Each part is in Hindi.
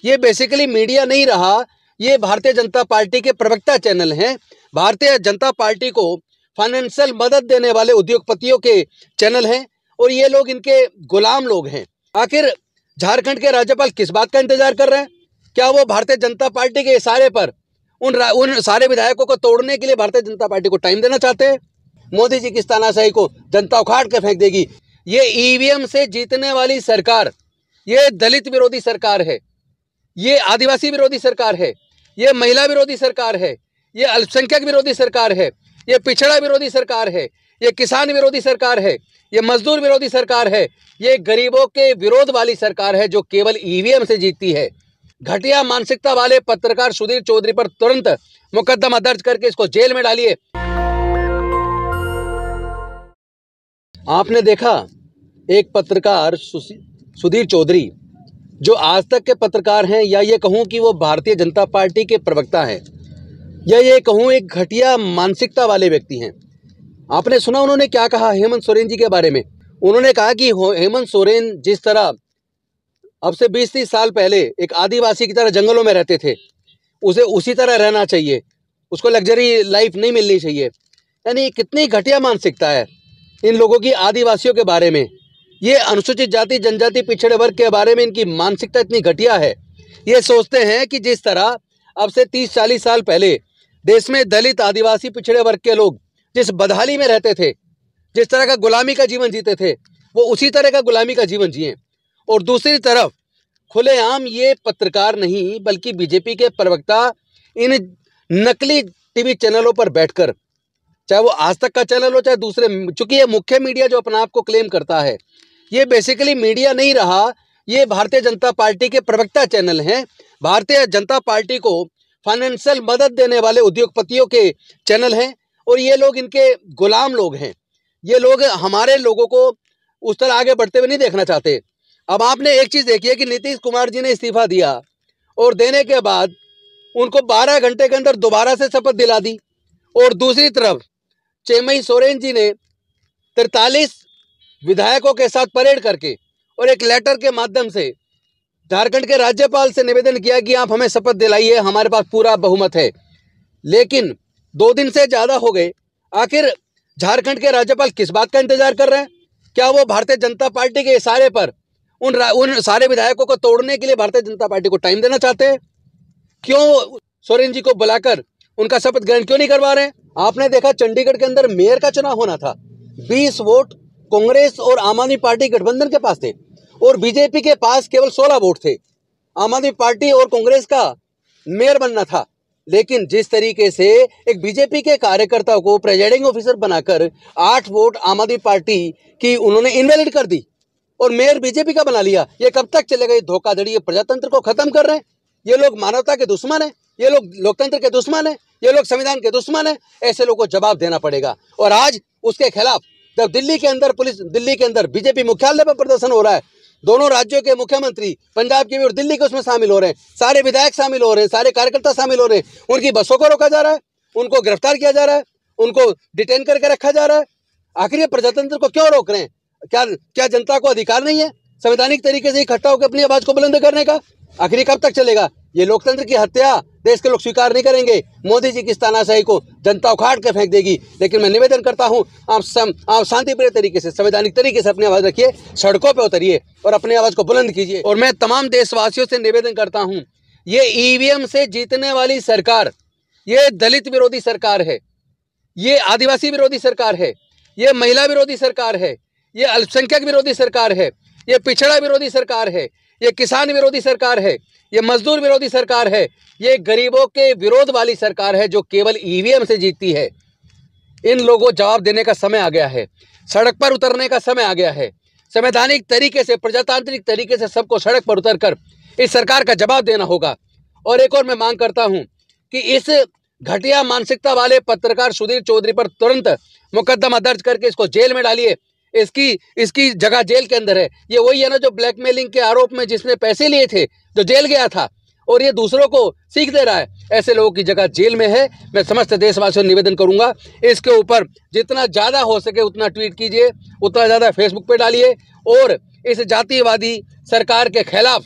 ये बेसिकली मीडिया नहीं रहा, ये भारतीय जनता पार्टी के प्रवक्ता चैनल हैं। भारतीय जनता पार्टी को फाइनेंशियल मदद देने वाले उद्योगपतियों के चैनल हैं और ये लोग इनके गुलाम लोग हैं। आखिर झारखंड के राज्यपाल किस बात का इंतजार कर रहे हैं? क्या वो भारतीय जनता पार्टी के इशारे पर उन सारे विधायकों को तोड़ने के लिए भारतीय जनता पार्टी को टाइम देना चाहते हैं? मोदी जी की इस तानाशाही को जनता उखाड़ के फेंक देगी। ये ईवीएम से जीतने वाली सरकार, ये दलित विरोधी सरकार है, ये आदिवासी विरोधी सरकार है, ये महिला विरोधी सरकार है, ये अल्पसंख्यक विरोधी सरकार है, ये पिछड़ा विरोधी सरकार है, ये किसान विरोधी सरकार है, ये मजदूर विरोधी सरकार है, ये गरीबों के विरोध वाली सरकार है जो केवल ईवीएम से जीतती है। घटिया मानसिकता वाले पत्रकार सुधीर चौधरी पर तुरंत मुकदमा दर्ज करके इसको जेल में डालिए। आपने देखा एक पत्रकार सुधीर चौधरी जो आज तक के पत्रकार हैं, या ये कहूं कि वो भारतीय जनता पार्टी के प्रवक्ता हैं, या ये कहूं एक घटिया मानसिकता वाले व्यक्ति हैं। आपने सुना उन्होंने क्या कहा हेमंत सोरेन जी के बारे में? उन्होंने कहा कि हेमंत सोरेन जिस तरह अब से 20-30 साल पहले एक आदिवासी की तरह जंगलों में रहते थे, उसे उसी तरह रहना चाहिए, उसको लग्जरी लाइफ नहीं मिलनी चाहिए। यानी कितनी घटिया मानसिकता है इन लोगों की आदिवासियों के बारे में। ये अनुसूचित जाति जनजाति पिछड़े वर्ग के बारे में इनकी मानसिकता इतनी घटिया है। ये सोचते हैं कि जिस तरह अब से 30-40 साल पहले देश में दलित आदिवासी पिछड़े वर्ग के लोग जिस बदहाली में रहते थे, जिस तरह का गुलामी का जीवन जीते थे, वो उसी तरह का गुलामी का जीवन जिए। और दूसरी तरफ खुलेआम ये पत्रकार नहीं बल्कि बीजेपी के प्रवक्ता इन नकली टीवी चैनलों पर बैठकर, चाहे वो आज तक का चैनल हो चाहे दूसरे, चूंकि ये मुख्य मीडिया जो अपने आप को क्लेम करता है, ये बेसिकली मीडिया नहीं रहा, ये भारतीय जनता पार्टी के प्रवक्ता चैनल हैं। भारतीय जनता पार्टी को फाइनेंशियल मदद देने वाले उद्योगपतियों के चैनल हैं और ये लोग इनके गुलाम लोग हैं। ये लोग हमारे लोगों को उस तरह आगे बढ़ते हुए नहीं देखना चाहते। अब आपने एक चीज़ देखी है कि नीतीश कुमार जी ने इस्तीफा दिया और देने के बाद उनको 12 घंटे के अंदर दोबारा से शपथ दिला दी, और दूसरी तरफ चेम्मई सोरेन जी ने 43 विधायकों के साथ परेड करके और एक लेटर के माध्यम से झारखंड के राज्यपाल से निवेदन किया कि आप हमें शपथ दिलाइए, हमारे पास पूरा बहुमत है। लेकिन 2 दिन से ज़्यादा हो गए, आखिर झारखंड के राज्यपाल किस बात का इंतजार कर रहे हैं? क्या वो भारतीय जनता पार्टी के इशारे पर उन सारे विधायकों को तोड़ने के लिए भारतीय जनता पार्टी को टाइम देना चाहते हैं? क्यों सोरेन जी को बुलाकर उनका शपथ ग्रहण क्यों नहीं करवा रहे हैं? आपने देखा चंडीगढ़ के अंदर मेयर का चुनाव होना था, 20 वोट कांग्रेस और आम आदमी पार्टी गठबंधन के पास थे और बीजेपी के पास केवल 16 वोट थे। आम आदमी पार्टी और कांग्रेस का मेयर बनना था, लेकिन जिस तरीके से एक बीजेपी के कार्यकर्ता को प्रेजाइडिंग ऑफिसर बनाकर 8 वोट आम आदमी पार्टी की उन्होंने इनवैलिड कर दी और मेयर बीजेपी का बना लिया, ये कब तक चलेगा? ये धोखाधड़ी, ये प्रजातंत्र को खत्म कर रहे हैं। ये लोग मानवता के दुश्मन हैं, ये लोग लोकतंत्र के दुश्मन हैं, ये लोग संविधान के दुश्मन हैं। ऐसे लोगों को जवाब देना पड़ेगा। और आज उसके खिलाफ जब दिल्ली के अंदर बीजेपी मुख्यालय पर प्रदर्शन हो रहा है, दोनों राज्यों के मुख्यमंत्री, पंजाब के भी और दिल्ली के, उसमें शामिल हो रहे हैं, सारे विधायक शामिल हो रहे हैं, सारे कार्यकर्ता शामिल हो रहे हैं, उनकी बसों को रोका जा रहा है, उनको गिरफ्तार किया जा रहा है, उनको डिटेन करके रखा जा रहा है। आखिर ये प्रजातंत्र को क्यों रोक रहे हैं? क्या जनता को अधिकार नहीं है संवैधानिक तरीके से इकट्ठा होकर अपनी आवाज को बुलंद करने का? आखिर कब तक चलेगा? ये लोकतंत्र की हत्या देश के लोग स्वीकार नहीं करेंगे। मोदी जी की इस तानाशाही को जनता उखाड़ के फेंक देगी। लेकिन मैं निवेदन करता हूं, आप शांतिप्रिय तरीके से, संवैधानिक तरीके से अपनी आवाज रखिए, सड़कों पे उतरिए और अपनी आवाज को बुलंद कीजिए। और मैं तमाम देशवासियों से निवेदन करता हूं, ये ईवीएम से जीतने वाली सरकार, ये दलित विरोधी सरकार है, ये आदिवासी विरोधी सरकार है, ये महिला विरोधी सरकार है, ये अल्पसंख्यक विरोधी सरकार है, ये पिछड़ा विरोधी सरकार है, ये किसान विरोधी सरकार है, ये मजदूर विरोधी सरकार है, ये गरीबों के विरोध वाली सरकार है जो केवल ईवीएम से जीतती है। इन लोगों को जवाब देने का समय आ गया है, सड़क पर उतरने का समय आ गया है। संवैधानिक तरीके से, प्रजातांत्रिक तरीके से सबको सड़क पर उतरकर इस सरकार का जवाब देना होगा। और एक और मैं मांग करता हूं कि इस घटिया मानसिकता वाले पत्रकार सुधीर चौधरी पर तुरंत मुकदमा दर्ज करके इसको जेल में डालिए। इसकी जगह जेल के अंदर है। ये वही है ना जो ब्लैकमेलिंग के आरोप में जिसने पैसे लिए थे, जो जेल गया था और ये दूसरों को सीख दे रहा है। ऐसे लोगों की जगह जेल में है। मैं समस्त देशवासियों से निवेदन करूंगा, इसके ऊपर जितना ज़्यादा हो सके उतना ट्वीट कीजिए, उतना ज़्यादा फेसबुक पे डालिए और इस जातिवादी सरकार के खिलाफ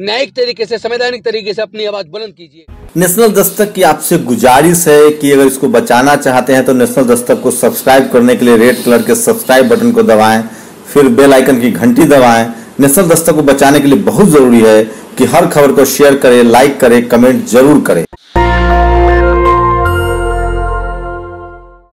न्यायिक तरीके से, संवैधानिक तरीके से अपनी आवाज बुलंद कीजिए। नेशनल दस्तक की आपसे गुजारिश है कि अगर इसको बचाना चाहते हैं तो नेशनल दस्तक को सब्सक्राइब करने के लिए रेड कलर के सब्सक्राइब बटन को दबाएं, फिर बेल आइकन की घंटी दबाएं। नेशनल दस्तक को बचाने के लिए बहुत जरूरी है कि हर खबर को शेयर करें, लाइक करें, कमेंट जरूर करें।